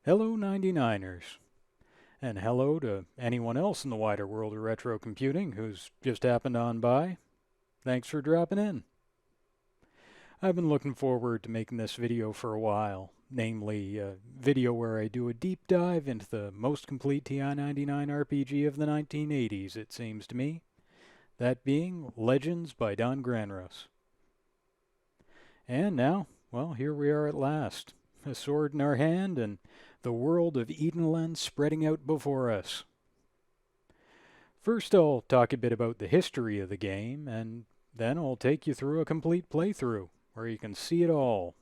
Hello 99ers, and hello to anyone else in the wider world of retro computing who's just happened on by. Thanks for dropping in. I've been looking forward to making this video for a while, namely a video where I do a deep dive into the most complete TI-99 RPG of the 1980s, it seems to me. That being Legends by Don Granros. And now, well, here we are at last. A sword in our hand and the world of Edenland spreading out before us. First I'll talk a bit about the history of the game, and then I'll take you through a complete playthrough, where you can see it all.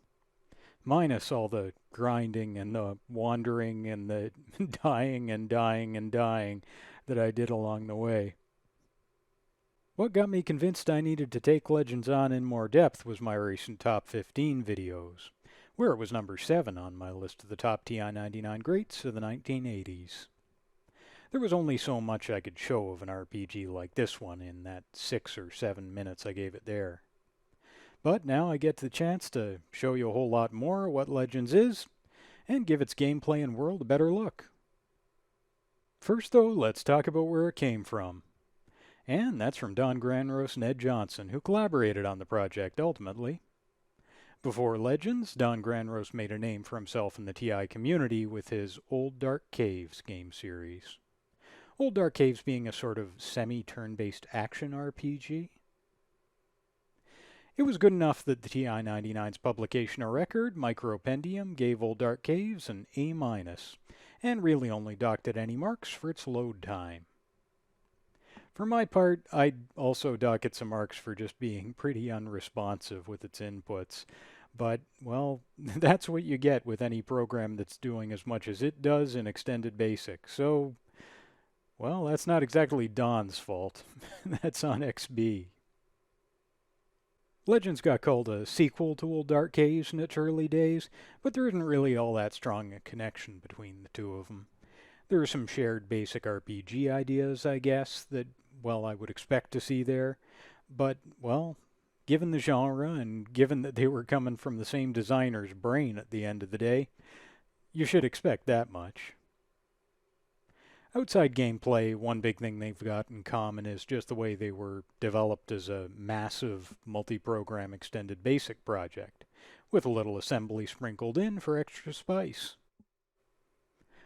Minus all the grinding and the wandering and the dying that I did along the way. What got me convinced I needed to take Legends on in more depth was my recent top 15 videos, where it was number 7 on my list of the top TI-99 greats of the 1980s. There was only so much I could show of an RPG like this one in that 6 or 7 minutes I gave it there. But now I get the chance to show you a whole lot more of what Legends is, and give its gameplay and world a better look. First though, let's talk about where it came from. And that's from Don Granros and Ed Johnson, who collaborated on the project ultimately. Before Legends, Don Granros made a name for himself in the TI community with his Old Dark Caves game series. Old Dark Caves being a sort of semi-turn-based action RPG. It was good enough that the TI-99's publication of record, Micropendium, gave Old Dark Caves an A-, and really only docked it any marks for its load time. For my part, I'd also dock it some marks for just being pretty unresponsive with its inputs. But, well, that's what you get with any program that's doing as much as it does in Extended Basic. So, well, that's not exactly Don's fault. That's on XB. Legends got called a sequel to Old Dark Caves in its early days, but there isn't really all that strong a connection between the two of them. There are some shared basic RPG ideas, I guess, that, well, I would expect to see there. But, well, given the genre, and given that they were coming from the same designer's brain at the end of the day, you should expect that much. Outside gameplay, one big thing they've got in common is just the way they were developed as a massive multi-program extended basic project, with a little assembly sprinkled in for extra spice.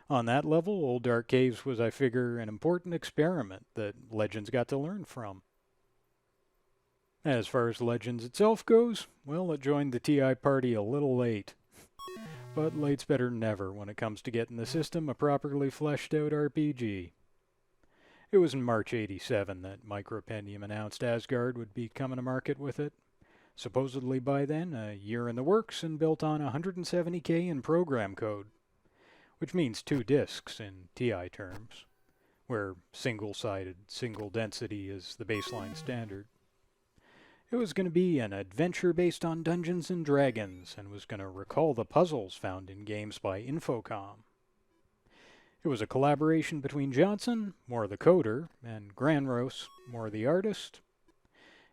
On that level, Old Dark Caves was, I figure, an important experiment that Legends got to learn from. As far as Legends itself goes, well, it joined the TI party a little late. But late's better than never when it comes to getting the system a properly fleshed out RPG. It was in March '87 that Micropendium announced Asgard would be coming to market with it. Supposedly by then, a year in the works and built on 170K in program code, which means 2 disks in TI terms, where single-sided, single density is the baseline standard. It was going to be an adventure based on Dungeons & Dragons, and was going to recall the puzzles found in games by Infocom. It was a collaboration between Johnson, more the coder, and Granros, more the artist.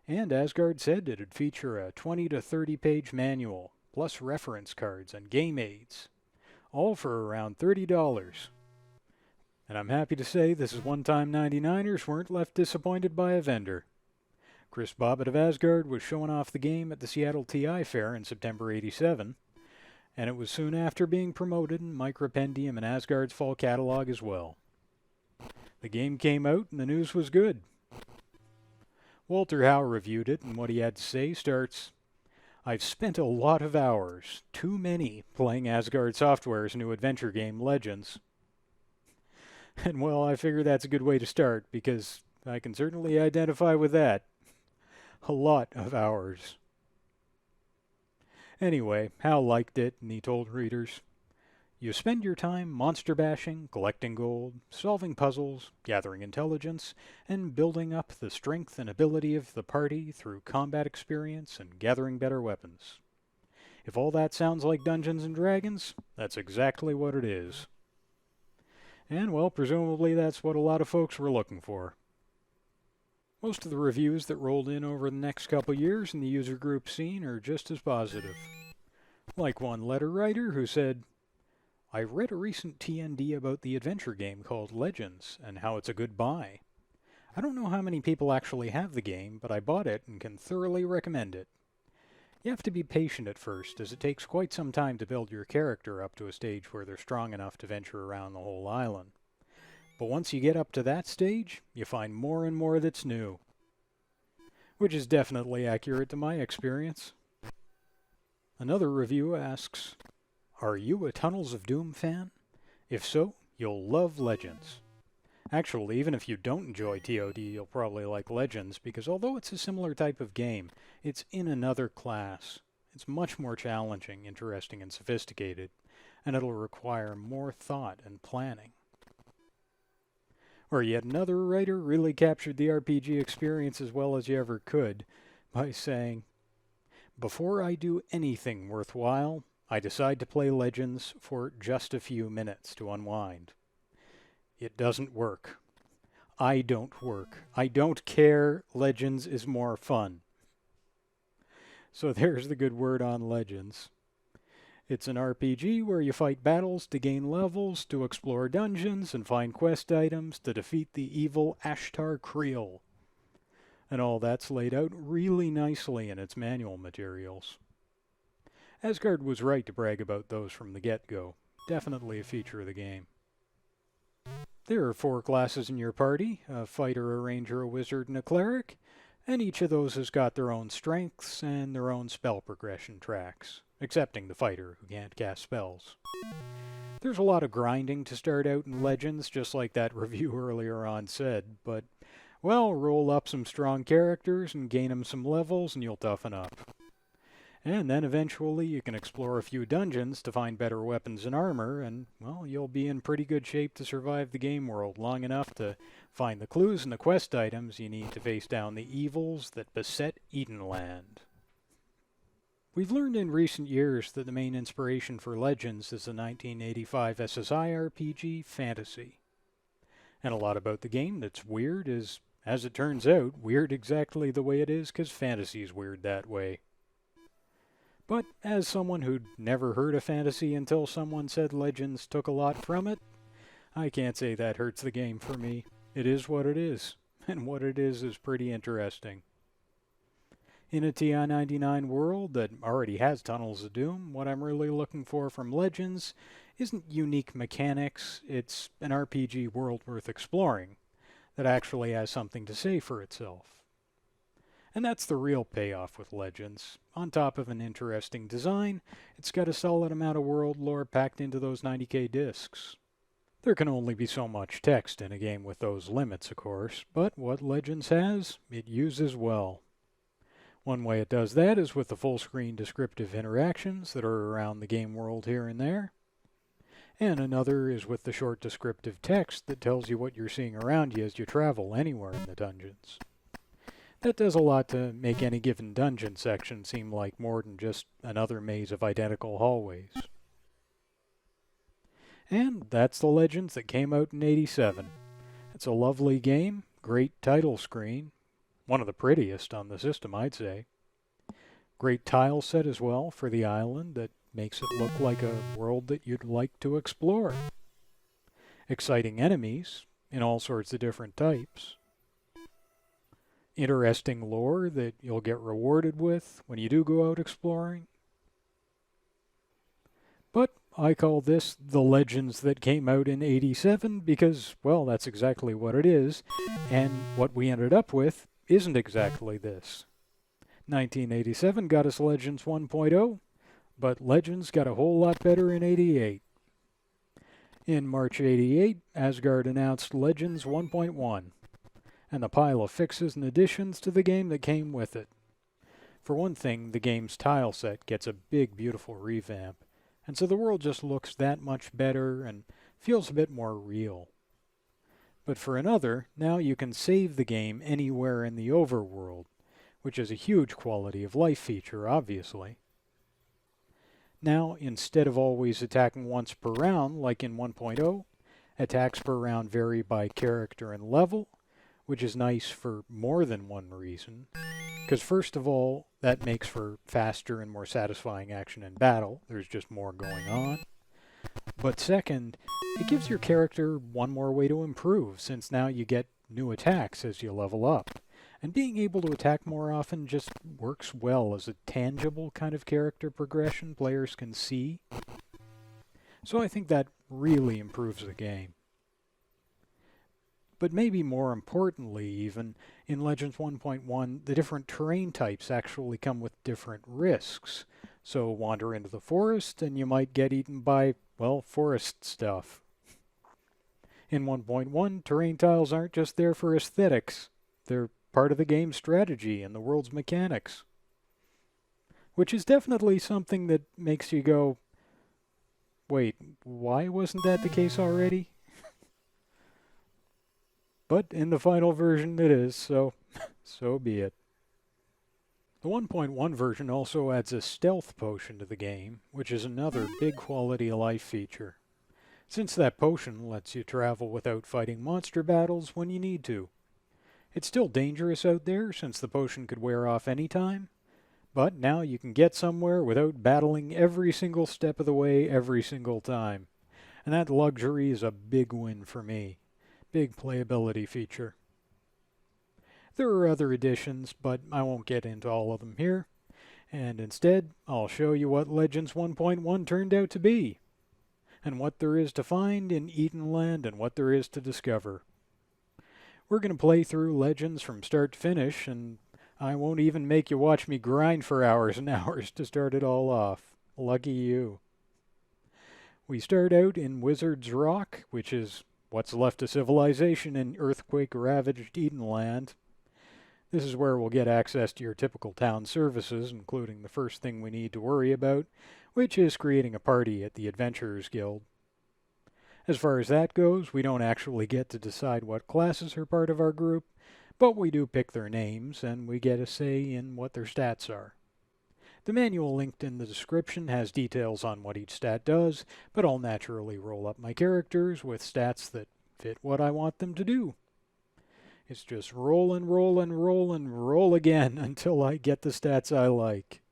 And Asgard said it'd feature a 20 to 30 page manual, plus reference cards and game aids, all for around $30. And I'm happy to say this is one time 99ers weren't left disappointed by a vendor. Chris Bobbitt of Asgard was showing off the game at the Seattle TI Fair in September '87, and it was soon after being promoted in Micropendium and Asgard's fall catalog as well. The game came out and the news was good. Walter Howe reviewed it, and what he had to say starts, "I've spent a lot of hours, too many, playing Asgard Software's new adventure game, Legends." And well, I figure that's a good way to start, because I can certainly identify with that. A lot of hours. Anyway, Hal liked it, and he told readers, "You spend your time monster bashing, collecting gold, solving puzzles, gathering intelligence, and building up the strength and ability of the party through combat experience and gathering better weapons. If all that sounds like Dungeons & Dragons, that's exactly what it is." And, well, presumably that's what a lot of folks were looking for. Most of the reviews that rolled in over the next couple years in the user group scene are just as positive. Like one letter writer who said, I read a recent TND about the adventure game called Legends and how it's a good buy. I don't know how many people actually have the game, but I bought it and can thoroughly recommend it. You have to be patient at first, as it takes quite some time to build your character up to a stage where they're strong enough to venture around the whole island. But once you get up to that stage, you find more and more that's new. Which is definitely accurate to my experience. Another review asks, "Are you a Tunnels of Doom fan? If so, you'll love Legends." Actually, even if you don't enjoy TOD, you'll probably like Legends, because although it's a similar type of game, it's in another class. It's much more challenging, interesting, and sophisticated, and it'll require more thought and planning. Or yet another writer really captured the RPG experience as well as you ever could by saying, "Before I do anything worthwhile, I decide to play Legends for just a few minutes to unwind. It doesn't work. I don't work. I don't care. Legends is more fun." So there's the good word on Legends. It's an RPG where you fight battles to gain levels, to explore dungeons, and find quest items to defeat the evil Ashtar Creel. And all that's laid out really nicely in its manual materials. Asgard was right to brag about those from the get-go. Definitely a feature of the game. There are 4 classes in your party, a fighter, a ranger, a wizard, and a cleric, and each of those has got their own strengths and their own spell progression tracks, excepting the fighter, who can't cast spells. There's a lot of grinding to start out in Legends, just like that review earlier on said, but, well, roll up some strong characters and gain them some levels and you'll toughen up. And then eventually you can explore a few dungeons to find better weapons and armor, and, well, you'll be in pretty good shape to survive the game world long enough to find the clues and the quest items you need to face down the evils that beset Edenland. We've learned in recent years that the main inspiration for Legends is the 1985 SSI RPG Fantasy. And a lot about the game that's weird is, as it turns out, weird exactly the way it is because fantasy's weird that way. But as someone who'd never heard of fantasy until someone said Legends took a lot from it, I can't say that hurts the game for me. It is what it is, and what it is pretty interesting. In a TI-99 world that already has Tunnels of Doom, what I'm really looking for from Legends isn't unique mechanics, it's an RPG world worth exploring that actually has something to say for itself. And that's the real payoff with Legends. On top of an interesting design, it's got a solid amount of world lore packed into those 90k discs. There can only be so much text in a game with those limits, of course, but what Legends has, it uses well. One way it does that is with the full-screen descriptive interactions that are around the game world here and there. And another is with the short descriptive text that tells you what you're seeing around you as you travel anywhere in the dungeons. That does a lot to make any given dungeon section seem like more than just another maze of identical hallways. And that's the Legends that came out in '87. It's a lovely game, great title screen, one of the prettiest on the system, I'd say. Great tile set as well for the island that makes it look like a world that you'd like to explore. Exciting enemies in all sorts of different types. Interesting lore that you'll get rewarded with when you do go out exploring. But I call this the Legends that came out in '87 because, well, that's exactly what it is, and what we ended up with isn't exactly this. 1987 got us Legends 1.0, but Legends got a whole lot better in '88. In March '88, Asgard announced Legends 1.1. and the pile of fixes and additions to the game that came with it. For one thing, the game's tile set gets a big, beautiful revamp, and so the world just looks that much better and feels a bit more real. But for another, now you can save the game anywhere in the overworld, which is a huge quality of life feature, obviously. Now, instead of always attacking once per round, like in 1.0, attacks per round vary by character and level, which is nice for more than one reason. Because first of all, that makes for faster and more satisfying action in battle. There's just more going on. But second, it gives your character one more way to improve, since now you get new attacks as you level up. And being able to attack more often just works well as a tangible kind of character progression players can see. So I think that really improves the game. But maybe more importantly even, in Legends 1.1, the different terrain types actually come with different risks. So wander into the forest and you might get eaten by, well, forest stuff. In 1.1, terrain tiles aren't just there for aesthetics. They're part of the game's strategy and the world's mechanics. Which is definitely something that makes you go, wait, why wasn't that the case already? But in the final version it is, so so be it. The 1.1 version also adds a stealth potion to the game, which is another big quality of life feature. Since that potion lets you travel without fighting monster battles when you need to. It's still dangerous out there since the potion could wear off any time, but now you can get somewhere without battling every single step of the way every single time. And that luxury is a big win for me. Big playability feature. There are other additions, but I won't get into all of them here. And instead, I'll show you what Legends 1.1 turned out to be. And what there is to find in Edenland and what there is to discover. We're going to play through Legends from start to finish, and I won't even make you watch me grind for hours and hours to start it all off. Lucky you. We start out in Wizard's Rock, which is what's left of civilization in earthquake-ravaged Edenland. This is where we'll get access to your typical town services, including the first thing we need to worry about, which is creating a party at the Adventurers Guild. As far as that goes, we don't actually get to decide what classes are part of our group, but we do pick their names, and we get a say in what their stats are. The manual linked in the description has details on what each stat does, but I'll naturally roll up my characters with stats that fit what I want them to do. It's just roll and roll and roll and roll again until I get the stats I like.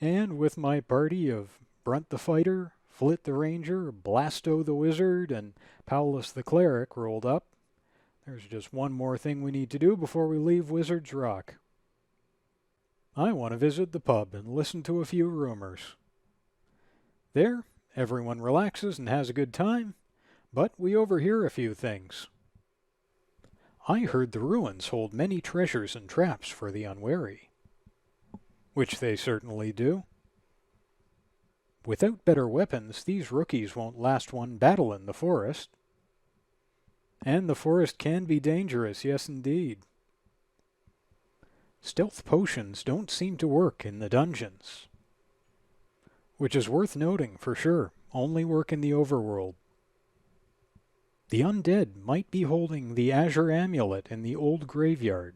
And with my party of Brunt the Fighter, Flit the Ranger, Blasto the Wizard, and Paulus the Cleric rolled up, there's just one more thing we need to do before we leave Wizard's Rock. I want to visit the pub and listen to a few rumors. There, everyone relaxes and has a good time, but we overhear a few things. I heard the ruins hold many treasures and traps for the unwary. Which they certainly do. Without better weapons, these rookies won't last one battle in the forest. And the forest can be dangerous, yes indeed. Stealth potions don't seem to work in the dungeons. Which is worth noting for sure, only work in the overworld. The undead might be holding the Azure Amulet in the old graveyard.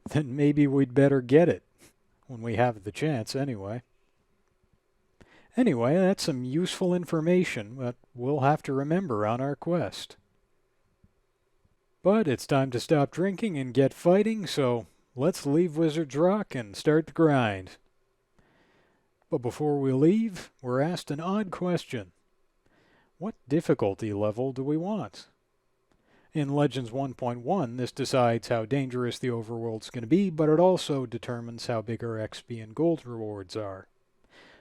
Then maybe we'd better get it, when we have the chance anyway. Anyway, that's some useful information that we'll have to remember on our quest. But it's time to stop drinking and get fighting, so let's leave Wizard's Rock and start the grind. But before we leave, we're asked an odd question. What difficulty level do we want? In Legends 1.1, this decides how dangerous the overworld's going to be, but it also determines how big our XP and gold rewards are.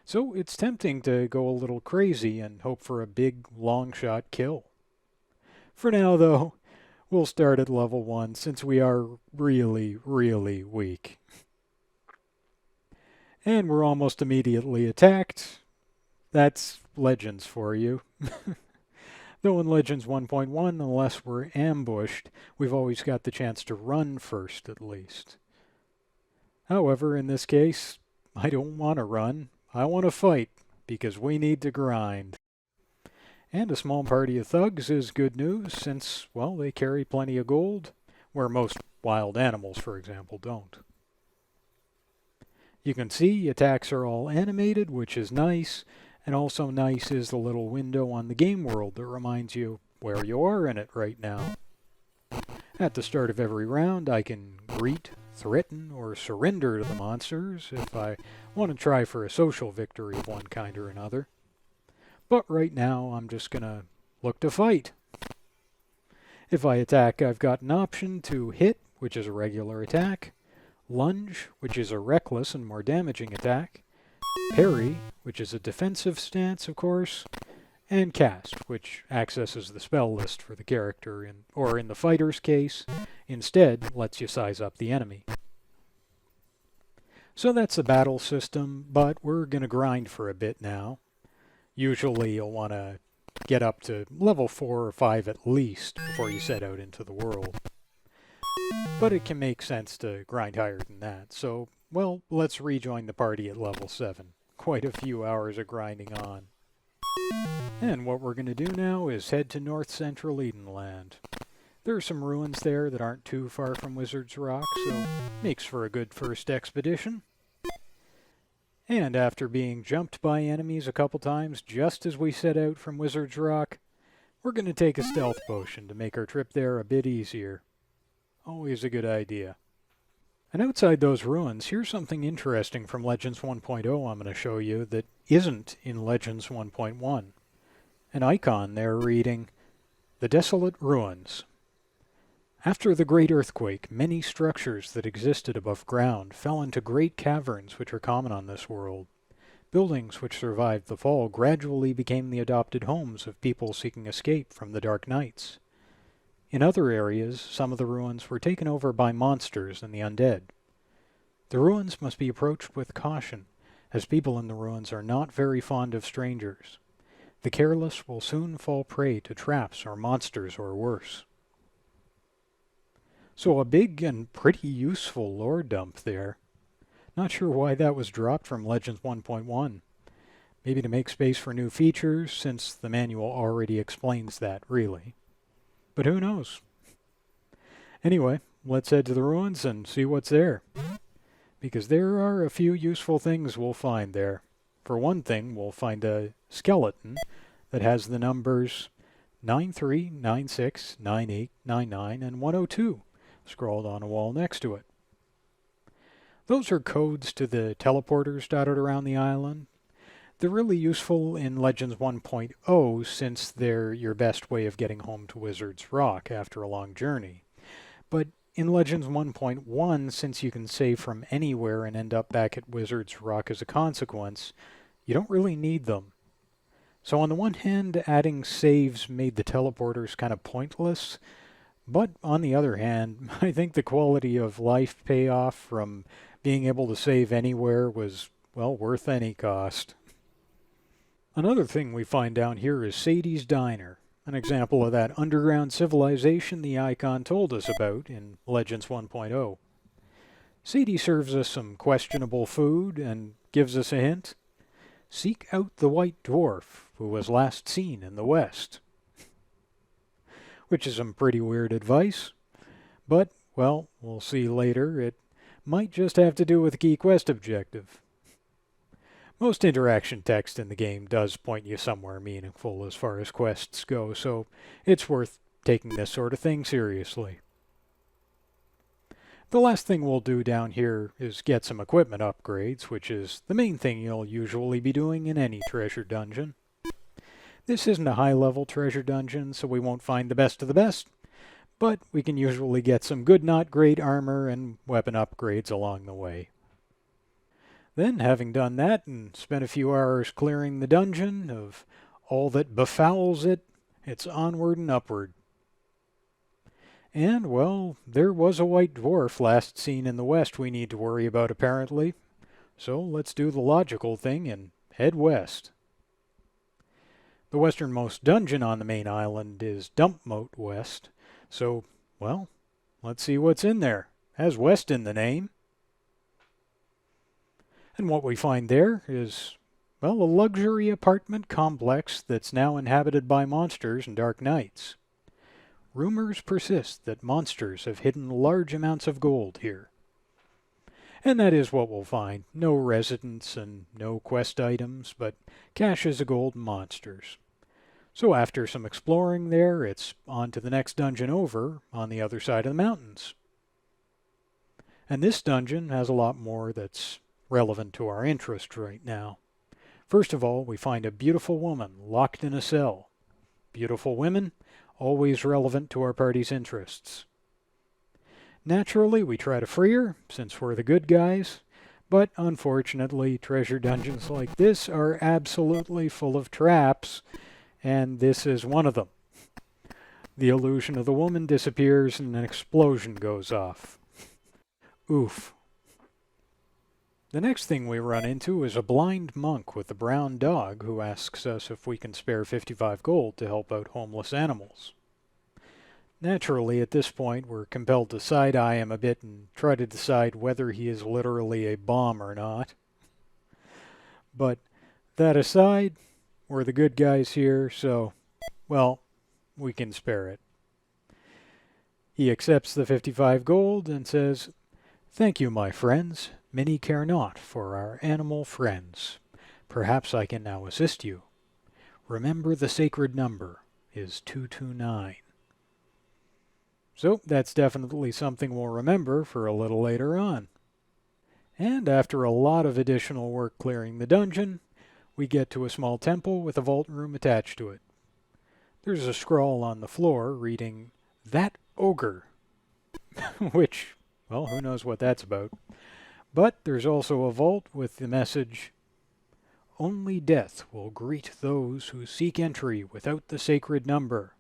So it's tempting to go a little crazy and hope for a big, long-shot kill. For now, though, we'll start at level 1 since we are really, really weak. And we're almost immediately attacked. That's Legends for you. Though in Legends 1.1, unless we're ambushed, we've always got the chance to run first at least. However, in this case, I don't want to run. I want to fight, because we need to grind. And a small party of thugs is good news since, well, they carry plenty of gold, where most wild animals, for example, don't. You can see attacks are all animated, which is nice, and also nice is the little window on the game world that reminds you where you are in it right now. At the start of every round, I can greet, threaten, or surrender to the monsters if I want to try for a social victory of one kind or another. But right now, I'm just going to look to fight. If I attack, I've got an option to hit, which is a regular attack, lunge, which is a reckless and more damaging attack, parry, which is a defensive stance, of course, and cast, which accesses the spell list for the character, or in the fighter's case, instead lets you size up the enemy. So that's the battle system, but we're going to grind for a bit now. Usually you'll want to get up to level 4 or 5 at least before you set out into the world. But it can make sense to grind higher than that, so, well, let's rejoin the party at level 7. Quite a few hours of grinding on. And what we're going to do now is head to North Central Edenland. There are some ruins there that aren't too far from Wizard's Rock, so makes for a good first expedition. And after being jumped by enemies a couple times just as we set out from Wizard's Rock, we're going to take a stealth potion to make our trip there a bit easier. Always a good idea. And outside those ruins, here's something interesting from Legends 1.0 I'm going to show you that isn't in Legends 1.1. An icon there reading, "The Desolate Ruins." After the Great Earthquake, many structures that existed above ground fell into great caverns which are common on this world. Buildings which survived the fall gradually became the adopted homes of people seeking escape from the dark nights. In other areas, some of the ruins were taken over by monsters and the undead. The ruins must be approached with caution, as people in the ruins are not very fond of strangers. The careless will soon fall prey to traps or monsters or worse. So a big and pretty useful lore dump there. Not sure why that was dropped from Legends 1.1. Maybe to make space for new features, since the manual already explains that, really. But who knows? Anyway, let's head to the ruins and see what's there. Because there are a few useful things we'll find there. For one thing, we'll find a skeleton that has the numbers 93, 96, 98, 99, and 102 scrawled on a wall next to it. Those are codes to the teleporters dotted around the island. They're really useful in Legends 1.0 since they're your best way of getting home to Wizard's Rock after a long journey. But in Legends 1.1, since you can save from anywhere and end up back at Wizard's Rock as a consequence, you don't really need them. So on the one hand, adding saves made the teleporters kind of pointless, but on the other hand, I think the quality of life payoff from being able to save anywhere was, well, worth any cost. Another thing we find down here is Sadie's Diner, an example of that underground civilization the icon told us about in Legends 1.0. Sadie serves us some questionable food and gives us a hint. Seek out the white dwarf who was last seen in the west. Which is some pretty weird advice, but, well, we'll see later, it might just have to do with the key quest objective. Most interaction text in the game does point you somewhere meaningful as far as quests go, so it's worth taking this sort of thing seriously. The last thing we'll do down here is get some equipment upgrades, which is the main thing you'll usually be doing in any treasure dungeon. This isn't a high-level treasure dungeon, so we won't find the best of the best, but we can usually get some good not great armor and weapon upgrades along the way. Then, having done that and spent a few hours clearing the dungeon of all that befouls it, it's onward and upward. And, well, there was a white dwarf last seen in the west we need to worry about apparently, so let's do the logical thing and head west. The westernmost dungeon on the main island is Dump Moat West, so, well, let's see what's in there. Has West in the name. And what we find there is, well, a luxury apartment complex that's now inhabited by monsters and dark nights. Rumors persist that monsters have hidden large amounts of gold here. And that is what we'll find. No residents and no quest items, but caches of gold and monsters. So after some exploring there, it's on to the next dungeon over on the other side of the mountains. And this dungeon has a lot more that's relevant to our interest right now. First of all, we find a beautiful woman locked in a cell. Beautiful women, always relevant to our party's interests. Naturally, we try to free her, since we're the good guys, but unfortunately, treasure dungeons like this are absolutely full of traps, and this is one of them. The illusion of the woman disappears and an explosion goes off. Oof. The next thing we run into is a blind monk with a brown dog who asks us if we can spare 55 gold to help out homeless animals. Naturally, at this point, we're compelled to side-eye him a bit and try to decide whether he is literally a bomb or not. But that aside, we're the good guys here, so, well, we can spare it. He accepts the 55 gold and says, "Thank you, my friends. Many care not for our animal friends. Perhaps I can now assist you. Remember the sacred number is 229. So that's definitely something we'll remember for a little later on. And after a lot of additional work clearing the dungeon, we get to a small temple with a vault room attached to it. There's a scroll on the floor reading, "That ogre," which, well, who knows what that's about. But there's also a vault with the message, "Only death will greet those who seek entry without the sacred number."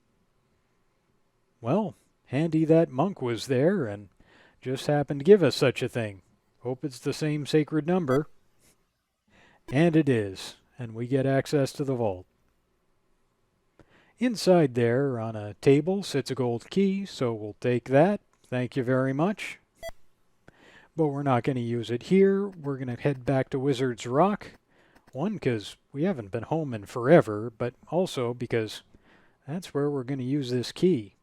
Well, handy that monk was there and just happened to give us such a thing. Hope it's the same sacred number. And it is, and we get access to the vault. Inside there, on a table, sits a gold key, so we'll take that. Thank you very much. But we're not going to use it here. We're going to head back to Wizard's Rock. One, because we haven't been home in forever, but also because that's where we're going to use this key.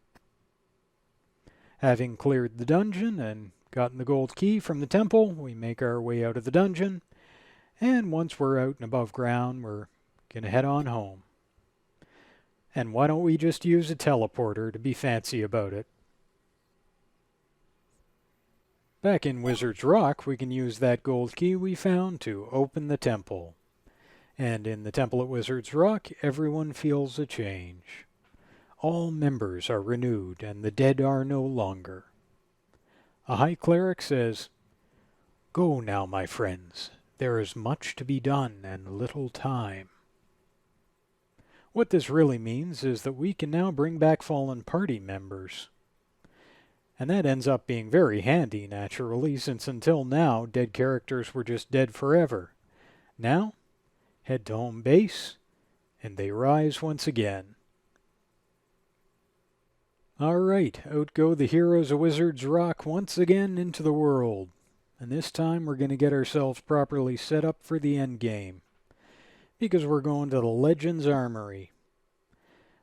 Having cleared the dungeon and gotten the gold key from the temple, we make our way out of the dungeon. And once we're out and above ground, we're going to head on home. And why don't we just use a teleporter to be fancy about it? Back in Wizard's Rock, we can use that gold key we found to open the temple. And in the temple at Wizard's Rock, everyone feels a change. All members are renewed, and the dead are no longer. A high cleric says, "Go now, my friends. There is much to be done and little time." What this really means is that we can now bring back fallen party members. And that ends up being very handy, naturally, since until now, dead characters were just dead forever. Now, head to home base, and they rise once again. Alright, out go the heroes of Wizard's Rock once again into the world. And this time we're going to get ourselves properly set up for the endgame. Because we're going to the Legends Armory.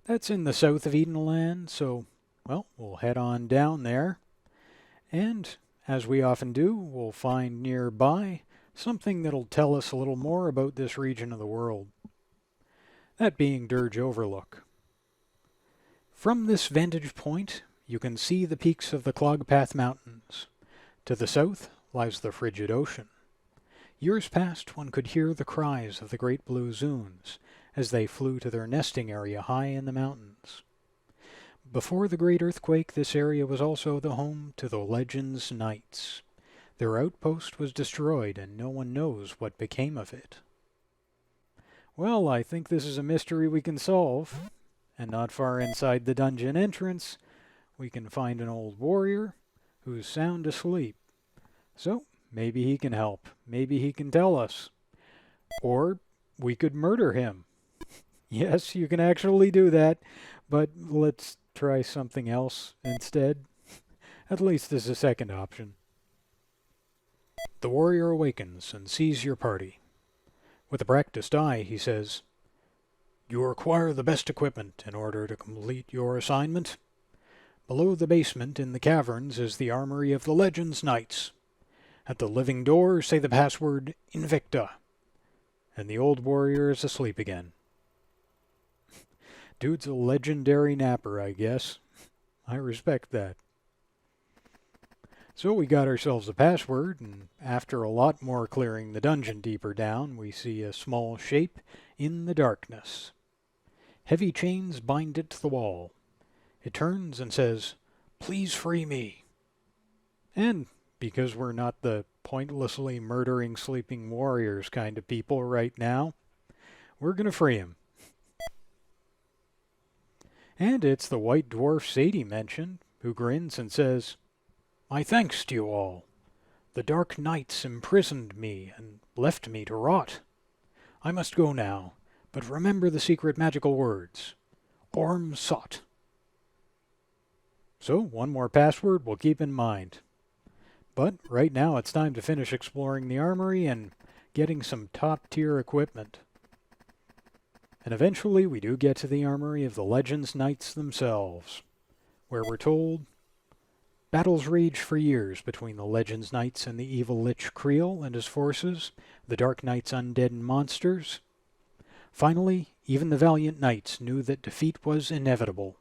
That's in the south of Edenland, so, well, we'll head on down there. And, as we often do, we'll find nearby something that'll tell us a little more about this region of the world. That being Dirge Overlook. From this vantage point, you can see the peaks of the Clogpath Mountains. To the south lies the frigid ocean. Years past, one could hear the cries of the great blue zoons as they flew to their nesting area high in the mountains. Before the great earthquake, this area was also the home to the Legends Knights. Their outpost was destroyed, and no one knows what became of it. Well, I think this is a mystery we can solve. And not far inside the dungeon entrance, we can find an old warrior who's sound asleep. So, maybe he can help. Maybe he can tell us. Or we could murder him. Yes, you can actually do that, but let's try something else instead. At least as a second option. The warrior awakens and sees your party. With a practiced eye, he says, "You require the best equipment in order to complete your assignment. Below the basement in the caverns is the armory of the Legends Knights. At the living door say the password Invicta." And the old warrior is asleep again. Dude's a legendary napper, I guess. I respect that. So we got ourselves a password, and after a lot more clearing the dungeon deeper down, we see a small shape in the darkness. Heavy chains bind it to the wall. It turns and says, "Please free me." And because we're not the pointlessly murdering sleeping warriors kind of people right now, we're going to free him. And it's the white dwarf Sadie mentioned, who grins and says, "My thanks to you all. The dark nights imprisoned me and left me to rot. I must go now, but remember the secret magical words. Orm Sot." So, one more password we'll keep in mind. But right now it's time to finish exploring the armory and getting some top-tier equipment. And eventually we do get to the armory of the Legends Knights themselves, where we're told battles raged for years between the Legends Knights and the evil Lich Creel and his forces, the Dark Knight's undead monsters. Finally, even the valiant knights knew that defeat was inevitable.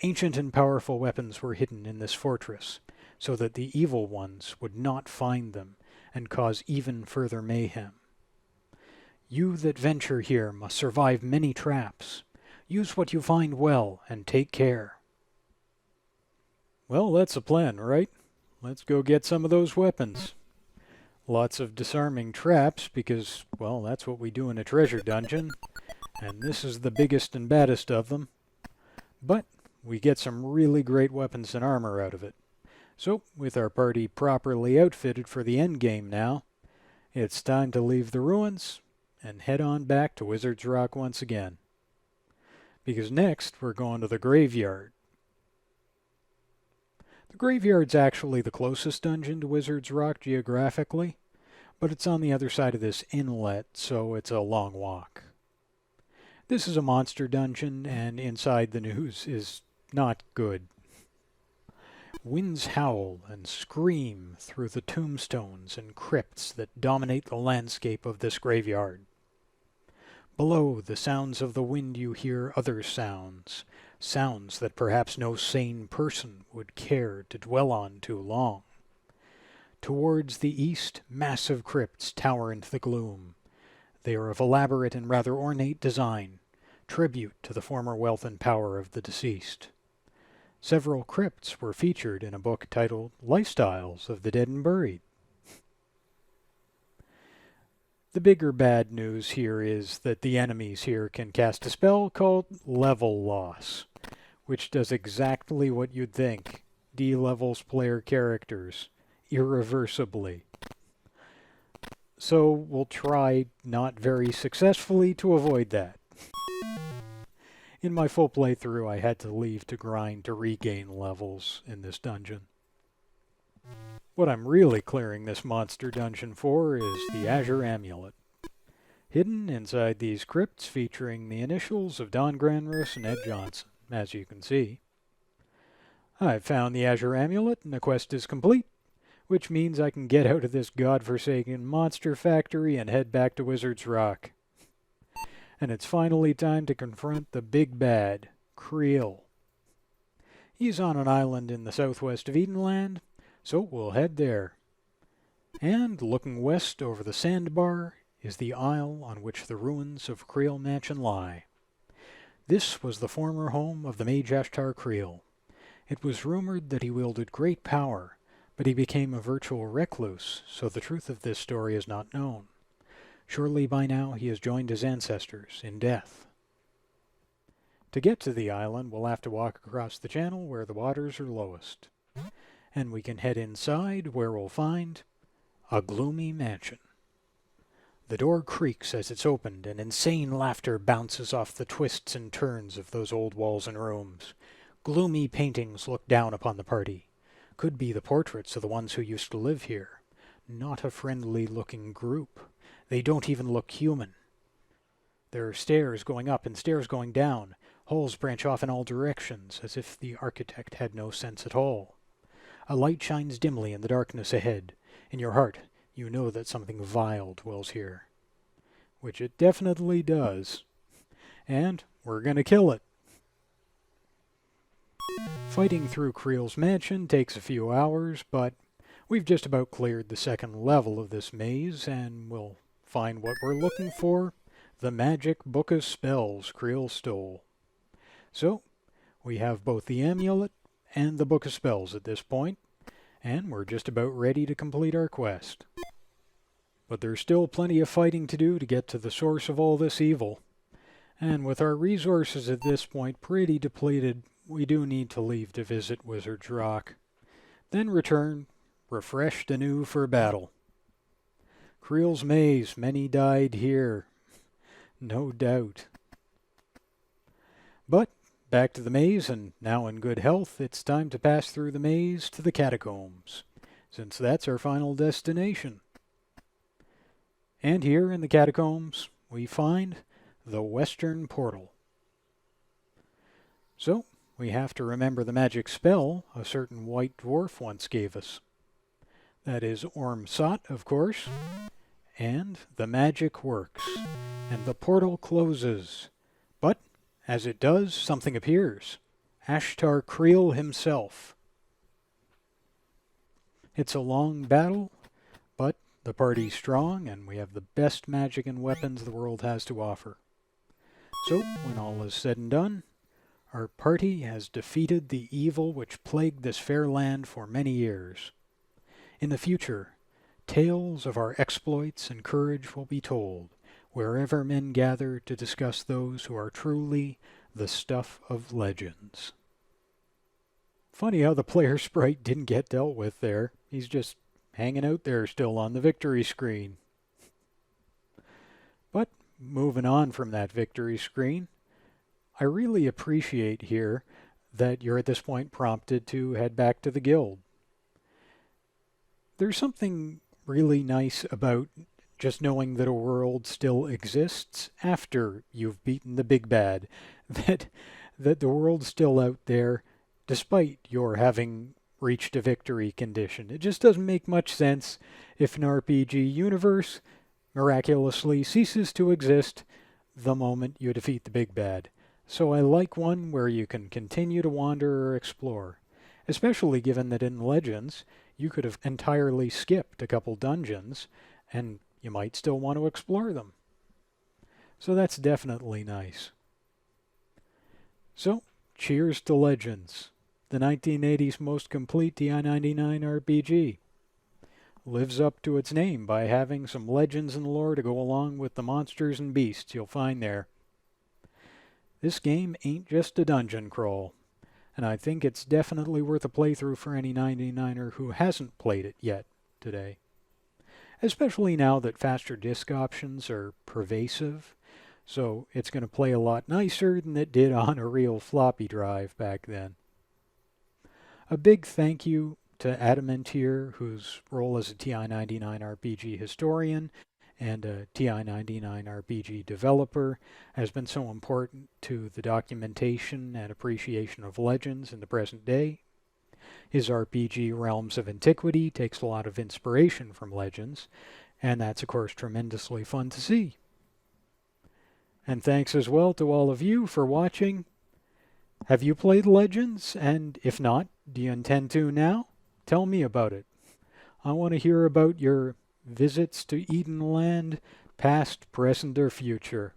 Ancient and powerful weapons were hidden in this fortress, so that the evil ones would not find them and cause even further mayhem. You that venture here must survive many traps. Use what you find well and take care. Well, that's a plan, right? Let's go get some of those weapons. Lots of disarming traps because, well, that's what we do in a treasure dungeon, and this is the biggest and baddest of them. But we get some really great weapons and armor out of it. So, with our party properly outfitted for the endgame now, it's time to leave the ruins and head on back to Wizard's Rock once again. Because next, we're going to the graveyard. The graveyard's actually the closest dungeon to Wizard's Rock geographically, but it's on the other side of this inlet, so it's a long walk. This is a monster dungeon, and inside the news is not good. Winds howl and scream through the tombstones and crypts that dominate the landscape of this graveyard. Below the sounds of the wind you hear other sounds, sounds that perhaps no sane person would care to dwell on too long. Towards the east, massive crypts tower into the gloom. They are of elaborate and rather ornate design, tribute to the former wealth and power of the deceased. Several crypts were featured in a book titled Lifestyles of the Dead and Buried. The bigger bad news here is that the enemies here can cast a spell called Level Loss, which does exactly what you'd think. D-levels player characters, irreversibly. So we'll try not very successfully to avoid that. In my full playthrough, I had to leave to grind to regain levels in this dungeon. What I'm really clearing this monster dungeon for is the Azure Amulet. Hidden inside these crypts featuring the initials of Don Granrus and Ed Johnson, as you can see. I've found the Azure Amulet and the quest is complete, which means I can get out of this godforsaken monster factory and head back to Wizard's Rock. And it's finally time to confront the big bad, Creel. He's on an island in the southwest of Edenland, so we'll head there. And looking west over the sandbar is the isle on which the ruins of Creel Mansion lie. This was the former home of the mage Ashtar Creel. It was rumored that he wielded great power, but he became a virtual recluse, so the truth of this story is not known. Surely by now he has joined his ancestors in death. To get to the island, we'll have to walk across the channel where the waters are lowest. And we can head inside where we'll find a gloomy mansion. The door creaks as it's opened, and insane laughter bounces off the twists and turns of those old walls and rooms. Gloomy paintings look down upon the party. Could be the portraits of the ones who used to live here. Not a friendly-looking group. They don't even look human. There are stairs going up and stairs going down. Halls branch off in all directions, as if the architect had no sense at all. A light shines dimly in the darkness ahead. In your heart, you know that something vile dwells here. Which it definitely does. And we're gonna kill it. Fighting through Creel's mansion takes a few hours, but We've just about cleared the second level of this maze, and we'll find what we're looking for, the magic book of spells Creel stole. So, we have both the amulet and the book of spells at this point, and we're just about ready to complete our quest. But there's still plenty of fighting to do to get to the source of all this evil. And with our resources at this point pretty depleted, we do need to leave to visit Wizard's Rock. Then return, refreshed anew for battle. Creel's Maze, many died here. No doubt. But, back to the maze, and now in good health, it's time to pass through the maze to the catacombs, since that's our final destination. And here in the catacombs, we find the Western Portal. So, we have to remember the magic spell a certain white dwarf once gave us. That is Orm Sot, of course. And the magic works, and the portal closes. But, as it does, something appears. Ashtar Creel himself. It's a long battle, but the party's strong, and we have the best magic and weapons the world has to offer. So, when all is said and done, our party has defeated the evil which plagued this fair land for many years. In the future, tales of our exploits and courage will be told, wherever men gather to discuss those who are truly the stuff of legends. Funny how the player sprite didn't get dealt with there. He's just hanging out there still on the victory screen. But moving on from that victory screen, I really appreciate here that you're at this point prompted to head back to the guild. There's something really nice about just knowing that a world still exists after you've beaten the big bad, that the world's still out there despite your having reached a victory condition. It just doesn't make much sense if an RPG universe miraculously ceases to exist the moment you defeat the big bad. So I like one where you can continue to wander or explore, especially given that in Legends you could have entirely skipped a couple dungeons and you might still want to explore them. So that's definitely nice. So, cheers to Legends, the 1980s most complete TI-99 RPG. Lives up to its name by having some legends and lore to go along with the monsters and beasts you'll find there. This game ain't just a dungeon crawl, and I think it's definitely worth a playthrough for any 99er who hasn't played it yet today. Especially now that faster disk options are pervasive, so it's going to play a lot nicer than it did on a real floppy drive back then. A big thank you to Adamant here, whose role as a TI-99 RPG historian and a TI-99 RPG developer has been so important to the documentation and appreciation of Legends in the present day. His RPG Realms of Antiquity takes a lot of inspiration from Legends, and that's of course tremendously fun to see. And thanks as well to all of you for watching. Have you played Legends? And if not, do you intend to now? Tell me about it. I want to hear about your visits to Edenland, past, present, or future.